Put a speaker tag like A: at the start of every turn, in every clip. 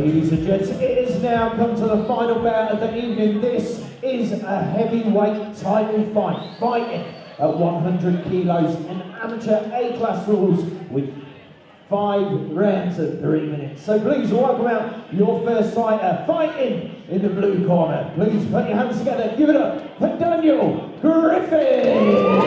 A: Ladies and gents, it has now come to the final bout of the evening. This is a heavyweight title fight, fighting at 100 kilos, an amateur A-class rules with 5 rounds of 3 minutes. So please welcome out your first fighter, fighting in the blue corner. Please put your hands together, give it up for Danyl Griffin.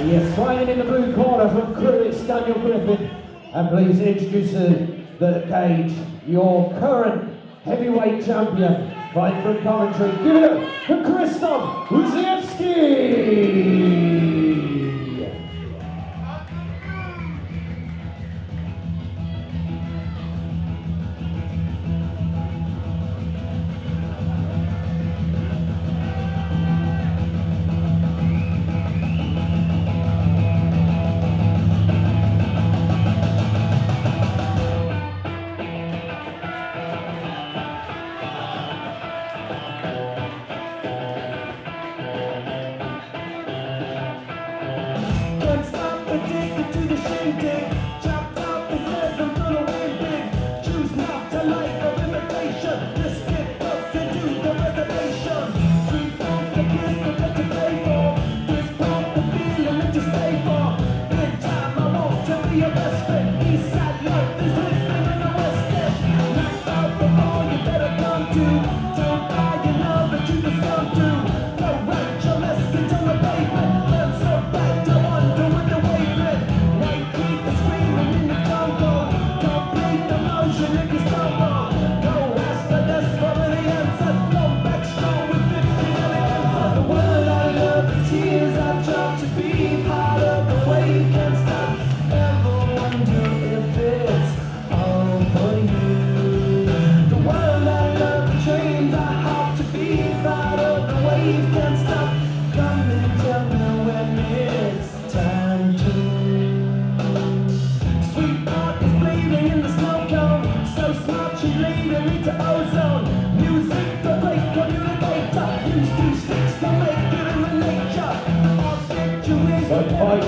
A: Yes, fighting in the blue corner from crew, it's Danyl Griffin. And please introduce the cage, your current heavyweight champion, fighting from commentary. Give it up for Krzysztof Wisniewski.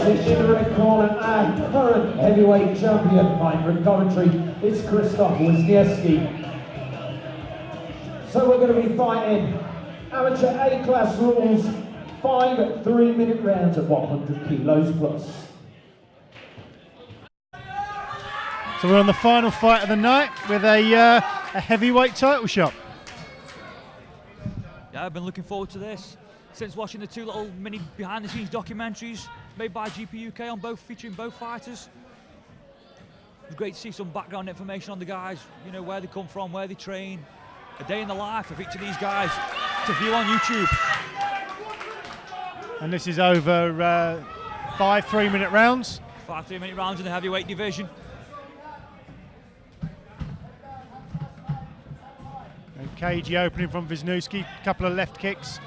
A: In the red corner, our current heavyweight champion, fighting for commentary, it's Krzysztof Wisniewski. So we're going to be fighting amateur A-class rules, 5 3-minute rounds at 100 kilos plus.
B: So we're on the final fight of the night with a heavyweight title shot.
C: Yeah, I've been looking forward to this since watching the 2 little mini behind-the-scenes documentaries. made by GPUK on both, featuring both fighters. It's great to see some background information on the guys, you know, where they come from, where they train, a day in the life of each of these guys to view on YouTube.
B: And this is over 5 3-minute rounds.
C: 5 3-minute rounds in the heavyweight division.
B: And cagey opening from Wisniewski, couple of left kicks.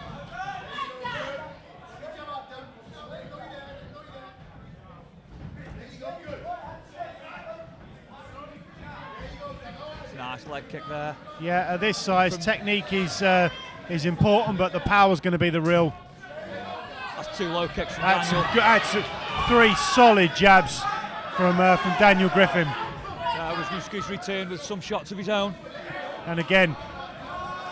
C: It's a nice leg kick there.
B: Yeah, at this size, technique is important, but the power's going to be the real.
C: That's 2 low kicks from Danyl.
B: That's 3 solid jabs from Danyl Griffin.
C: Wisniewski's returned with some shots of his own.
B: And again,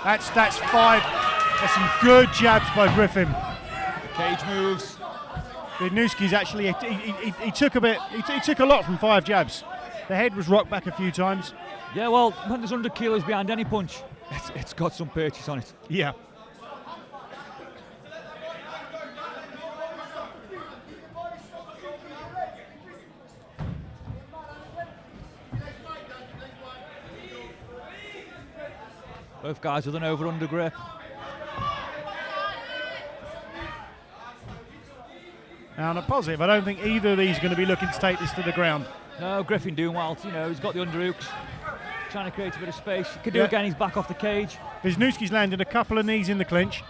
B: that's 5. That's some good jabs by Griffin.
C: The cage moves.
B: Wisniewski's actually he took a bit. He took a lot from 5 jabs. The head was rocked back a few times.
C: Yeah, well, when there's 100 kilos behind any punch, it's got some purchase on it.
B: Yeah.
C: Both guys with an over-under grip.
B: Now on a positive, I don't think either of these are going to be looking to take this to the ground.
C: No, Griffin doing well, you know, he's got the underhooks, trying to create a bit of space. He could do again, he's back off the cage.
B: Wisniewski's landed a couple of knees in the clinch.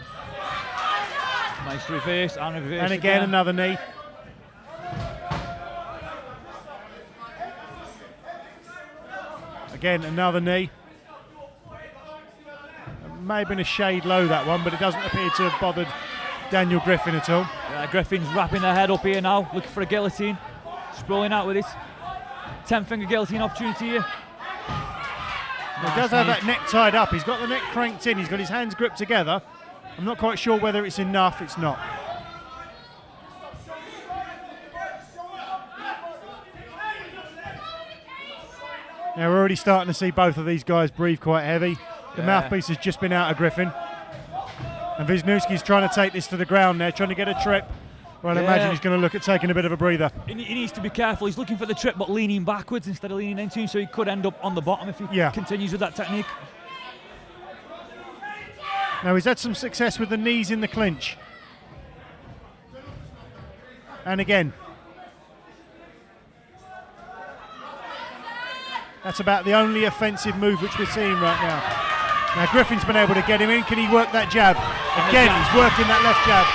C: Nice reverse and reverse.
B: And again, another knee. Again, another knee. It may have been a shade low, that one, but it doesn't appear to have bothered Danyl Griffin at all.
C: Yeah, Griffin's wrapping their head up here now, looking for a guillotine. Sprawling out with it. 10-finger guillotine opportunity here.
B: He does have that neck tied up. He's got the neck cranked in. He's got his hands gripped together. I'm not quite sure whether it's enough. It's not. Now we're already starting to see both of these guys breathe quite heavy. The mouthpiece has just been out of Griffin. And Wisniewski's trying to take this to the ground there, trying to get a trip. Well, I imagine he's going to look at taking a bit of a breather.
C: He needs to be careful. He's looking for the trip, but leaning backwards instead of leaning into him, so he could end up on the bottom if he continues with that technique.
B: Now, he's had some success with the knees in the clinch. And again. That's about the only offensive move which we're seeing right now. Now, Griffin's been able to get him in. Can he work that jab? Again, he's working that left jab.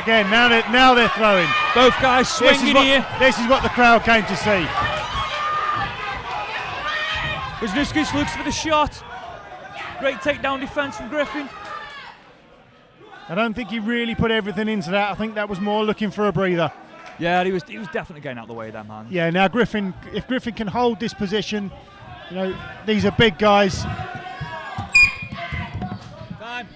B: Again, now they're throwing.
C: Both guys swinging here.
B: This is what the crowd came to see.
C: Wisniewski looks for the shot. Great takedown defense from Griffin.
B: I don't think he really put everything into that. I think that was more looking for a breather.
C: Yeah, he was definitely getting out of the way there, man.
B: Yeah, now Griffin, if Griffin can hold this position, you know, these are big guys.
C: Time.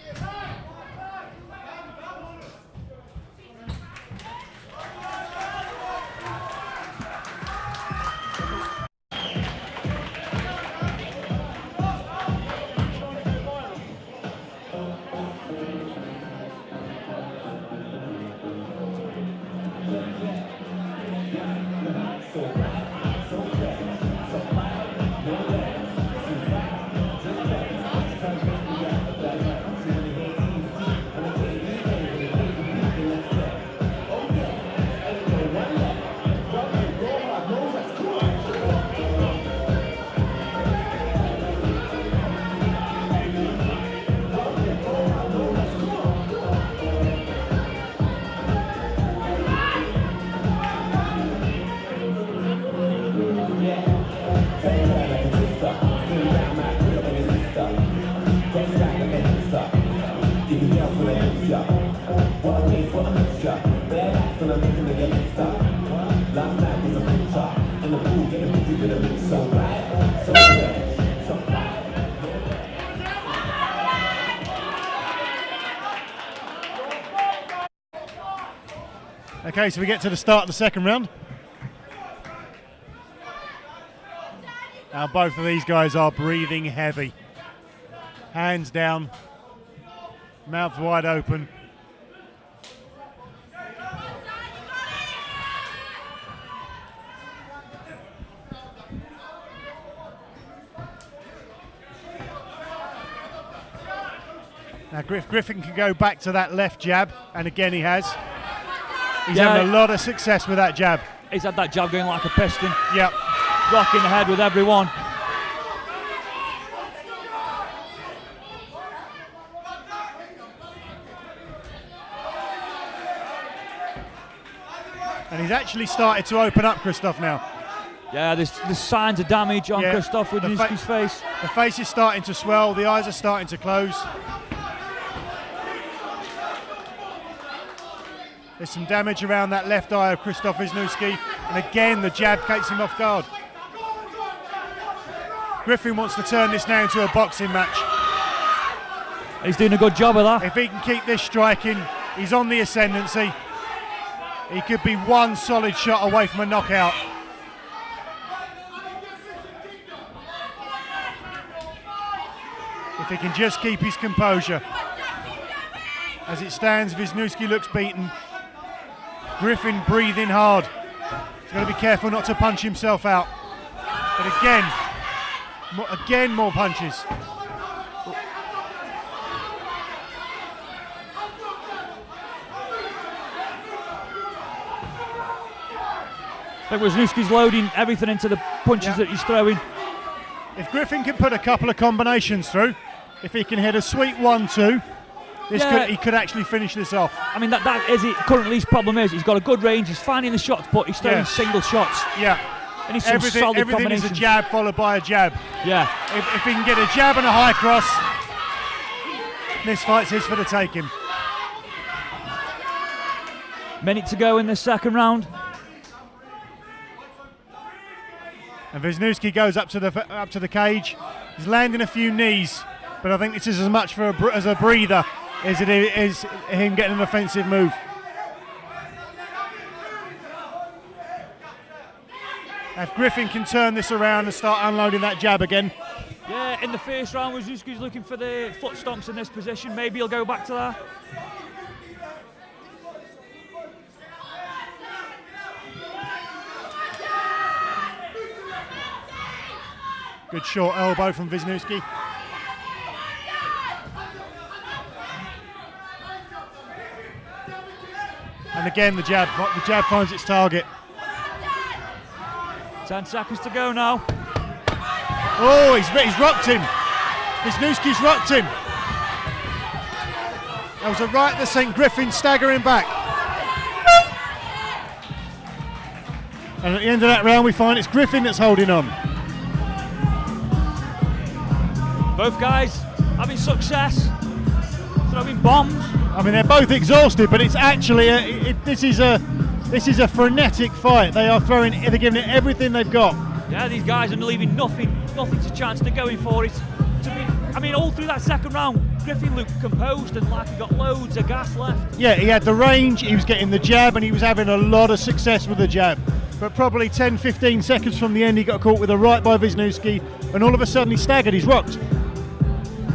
B: Okay, so we get to the start of the second round. Now both of these guys are breathing heavy. Hands down. Mouth wide open. Now Griffin can go back to that left jab, and again he has. He's having a lot of success with that jab.
C: He's had that jab going like a piston.
B: Yep.
C: Rocking the head with everyone.
B: And he's actually started to open up, Krzysztof, now.
C: Yeah, there's signs of damage on Krzysztof with Wisniewski's face.
B: The face is starting to swell, the eyes are starting to close. There's some damage around that left eye of Krzysztof Wisniewski, and again the jab takes him off guard. Griffin wants to turn this now into a boxing match.
C: He's doing a good job of that.
B: If he can keep this striking, he's on the ascendancy. He could be one solid shot away from a knockout. If he can just keep his composure. As it stands, Wisniewski looks beaten. Griffin breathing hard. He's got to be careful not to punch himself out. But again, more punches.
C: I think Wisniewski's loading everything into the punches that he's throwing.
B: If Griffin can put a couple of combinations through, if he can hit a sweet 1-2, he could actually finish this off.
C: I mean, that is it. Currently, his problem is he's got a good range. He's finding the shots, but he's throwing single shots.
B: Yeah.
C: And he's
B: Everything is a jab followed by a jab.
C: Yeah.
B: If he can get a jab and a high cross, this fight's his for the taking.
C: Minute to go in the second round.
B: And Wisniewski goes up to the cage. He's landing a few knees, but I think this is as much as a breather as it is him getting an offensive move. If Griffin can turn this around and start unloading that jab again.
C: Yeah, in the first round, Wisniewski's looking for the foot stomps in this position. Maybe he'll go back to that.
B: Good short elbow from Wisniewski. And again, the jab finds its target.
C: 10 seconds to go now.
B: Oh, he's rocked him. Wisniewski's rocked him. That was a right that sent Griffin staggering back. And at the end of that round, we find it's Griffin that's holding on.
C: Both guys having success, throwing bombs.
B: I mean, they're both exhausted, but it's actually this is a frenetic fight. They're giving it everything they've got.
C: Yeah, these guys are leaving nothing's a chance. They're going for it. I mean, all through that second round, Griffin looked composed and like he got loads of gas left.
B: Yeah, he had the range, he was getting the jab, and he was having a lot of success with the jab. But probably 10-15 seconds from the end, he got caught with a right by Wisniewski, and all of a sudden he staggered, he's rocked.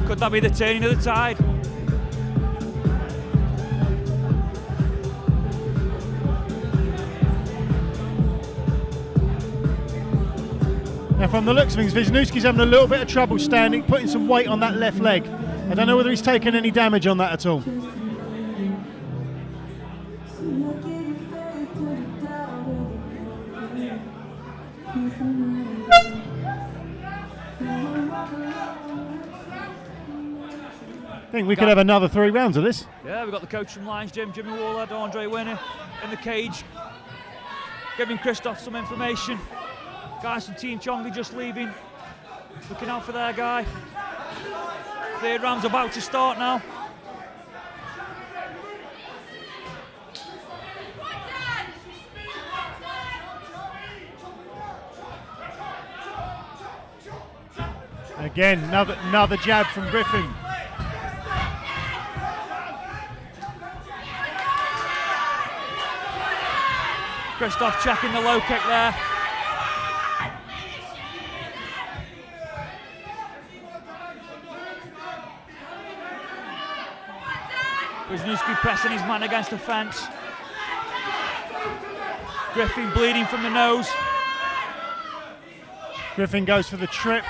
C: Could that be the turning of the tide?
B: Now from the looks of things, Wisniewski's having a little bit of trouble standing, putting some weight on that left leg. I don't know whether he's taken any damage on that at all. I think we could have another 3 rounds of this.
C: Yeah, we've got the coach from Lions Gym, Jimmy Waller, Andre Winner in the cage, giving Krzysztof some information. Guys from Team Chongi just leaving, looking out for their guy. Third round's about to start now.
B: Again, another jab from Griffin.
C: Krzysztof checking the low kick there. Wisniewski pressing his man against the fence. Griffin bleeding from the nose.
B: Griffin goes for the trip.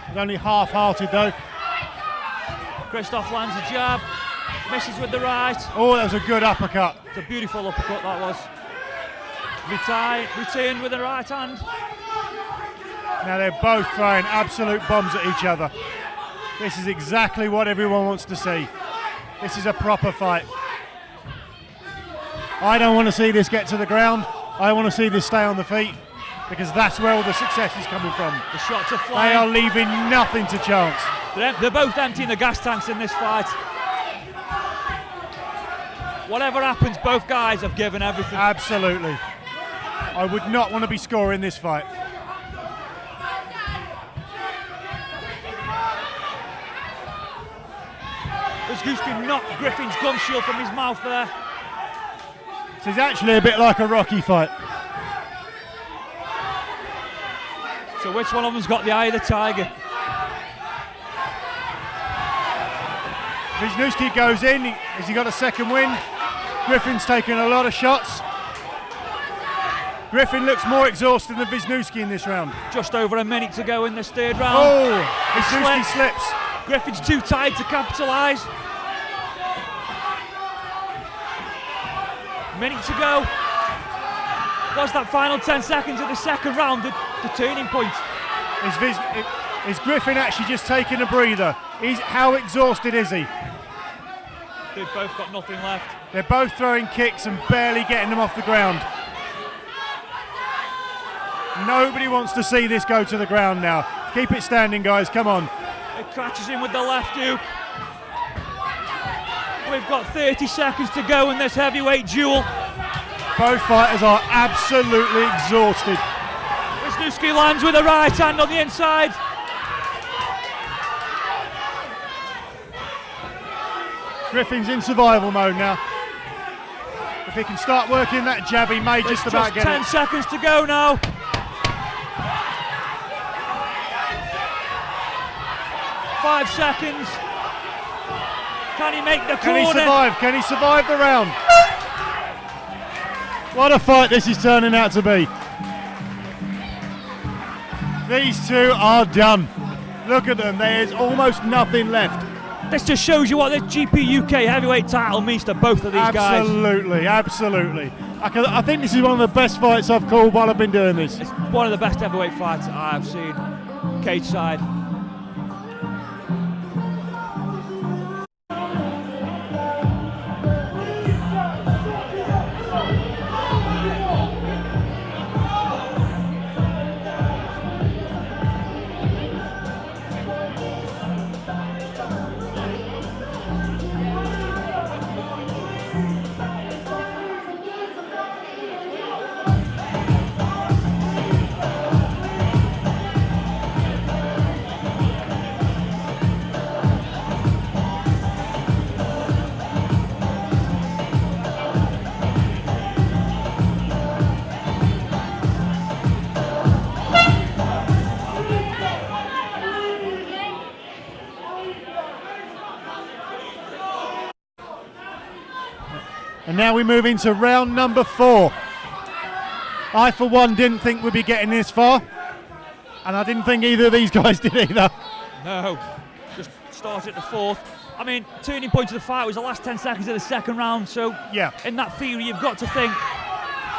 B: He's only half-hearted though.
C: Krzysztof lands a jab, misses with the right.
B: Oh, that was a good uppercut.
C: It's a beautiful uppercut that was. Returned with the right hand.
B: Now they're both throwing absolute bombs at each other. This is exactly what everyone wants to see. This is a proper fight. I don't want to see this get to the ground. I want to see this stay on the feet, because that's where all the success is coming from.
C: The shots are flying.
B: They are leaving nothing to chance.
C: They're both emptying the gas tanks in this fight. Whatever happens, both guys have given everything.
B: Absolutely. I would not want to be scoring this fight.
C: Wisniewski knocked Griffin's gum shield from his mouth there.
B: This is actually a bit like a Rocky fight.
C: So which one of them's got the eye of the tiger?
B: Wisniewski goes in. Has he got a second win? Griffin's taken a lot of shots. Griffin looks more exhausted than Wisniewski in this round.
C: Just over a minute to go in this third round.
B: Oh, Wisniewski slips.
C: Griffin's too tired to capitalise. Minute to go. What's that final 10 seconds of the second round, the turning point?
B: Is Griffin actually just taking a breather? How exhausted is he?
C: They've both got nothing left.
B: They're both throwing kicks and barely getting them off the ground. Nobody wants to see this go to the ground now. Keep it standing, guys, come on.
C: It catches him with the left hook. We've got 30 seconds to go in this heavyweight duel.
B: Both fighters are absolutely exhausted.
C: Wisniewski lands with a right hand on the inside.
B: Griffin's in survival mode now. If he can start working that jab, he may just about get it.
C: 10 seconds to go now. Five seconds. Can he make the corner?
B: Can he survive? Can he survive the round? What a fight this is turning out to be. These two are done. Look at them, there's almost nothing left.
C: This just shows you what the GPUK heavyweight title means to both of these guys.
B: Absolutely, absolutely. I think this is one of the best fights I've called while I've been doing this.
C: It's one of the best heavyweight fights I've seen. Cage side.
B: And now we move into round number 4. I, for one, didn't think we'd be getting this far. And I didn't think either of these guys did either.
C: No, just started the fourth. I mean, turning point of the fight was the last 10 seconds of the second round. So,
B: yeah,
C: in that theory, you've got to think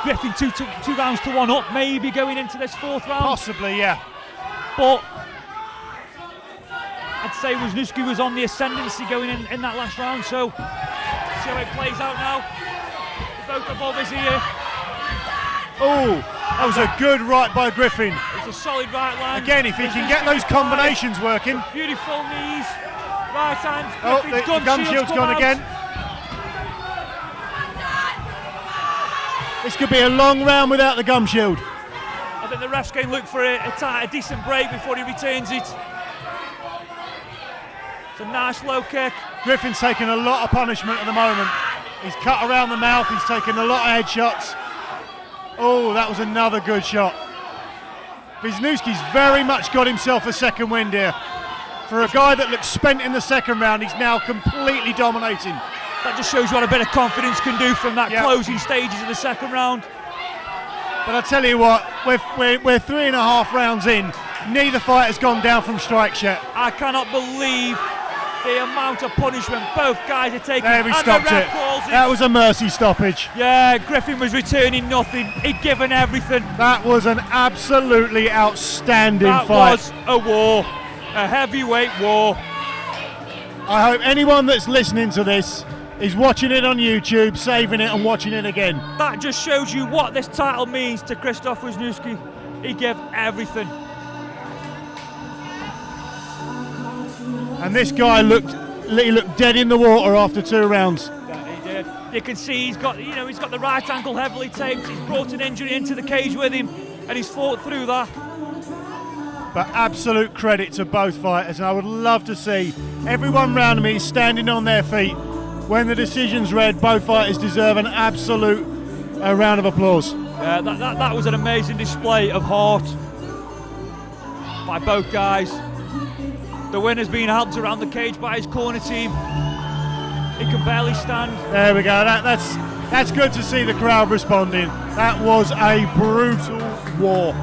C: Griffin two rounds to one up, maybe going into this fourth round.
B: Possibly, yeah.
C: But I'd say Wisniewski was on the ascendancy going in that last round. So, see how it plays out now. Both above his ear.
B: Oh, that was a good right by Griffin.
C: It's a solid right line.
B: Again, if he can get those combinations working.
C: Beautiful knees, right hands.
B: Oh, the gum shield's gone again. This could be a long round without the gum shield.
C: I think the ref's going to look for a decent break before he returns it. It's a nice low kick.
B: Griffin's taking a lot of punishment at the moment. He's cut around the mouth, he's taken a lot of headshots. Oh, that was another good shot. Wisniewski's very much got himself a second wind here. For a guy that looked spent in the second round, he's now completely dominating.
C: That just shows you what a bit of confidence can do from that closing stages of the second round.
B: But I tell you what, we're 3.5 rounds in. Neither fight has gone down from strikes yet.
C: I cannot believe the amount of punishment both guys are taking.
B: There we stopped it. That was a mercy stoppage.
C: Yeah, Griffin was returning nothing. He'd given everything.
B: That was an absolutely outstanding fight.
C: That was a war, a heavyweight war.
B: I hope anyone that's listening to this is watching it on YouTube, saving it and watching it again.
C: That just shows you what this title means to Krzysztof Wisniewski. He gave everything.
B: And this guy looked dead in the water after 2 rounds.
C: Yeah, he did. You can see he's got the right ankle heavily taped. He's brought an injury into the cage with him, and he's fought through that.
B: But absolute credit to both fighters, and I would love to see everyone around me standing on their feet when the decision's read. Both fighters deserve an absolute round of applause.
C: Yeah, that was an amazing display of heart by both guys. The winner's being helped around the cage by his corner team. He can barely stand.
B: There we go. That's good to see the crowd responding. That was a brutal war.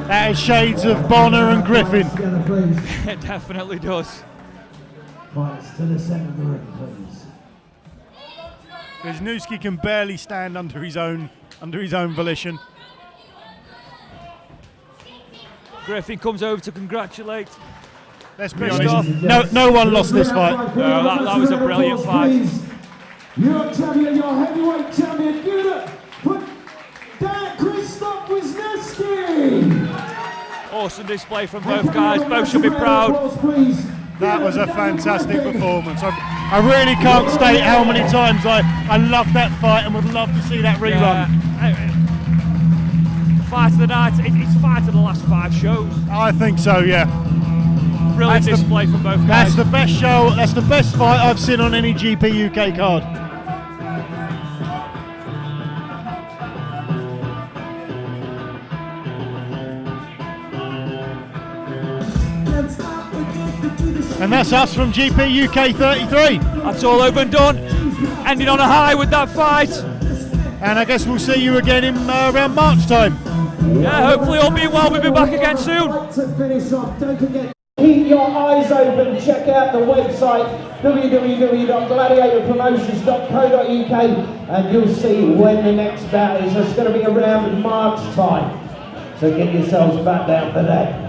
B: That is shades of Bonner and Griffin.
C: It definitely does.
A: Fights to the centre of the ring, please.
B: Wisniewski can barely stand under his own volition.
C: Griffin comes over to congratulate.
B: Let's be honest, no one lost this fight.
C: No, that was a brilliant fight.
A: Your champion, your heavyweight champion, give it for Krzysztof Wisniewski.
C: Awesome display from both guys. Both should be proud.
B: That was a fantastic performance. I really can't state how many times I loved that fight and would love to see that rerun.
C: Fight of the night, it's fight of the last 5 shows.
B: I think so, yeah.
C: Brilliant display from both guys.
B: That's the best show, that's the best fight I've seen on any GPUK card. And that's us from GPUK 33.
C: That's all over and done. Ending on a high with that fight.
B: And I guess we'll see you again in around March time.
C: Yeah, hopefully all being well, we'll be back again soon.
A: To finish off, don't forget, keep your eyes open. Check out the website www.gladiatorpromotions.co.uk and you'll see when the next bout is. It's going to be around March time. So get yourselves back down for that.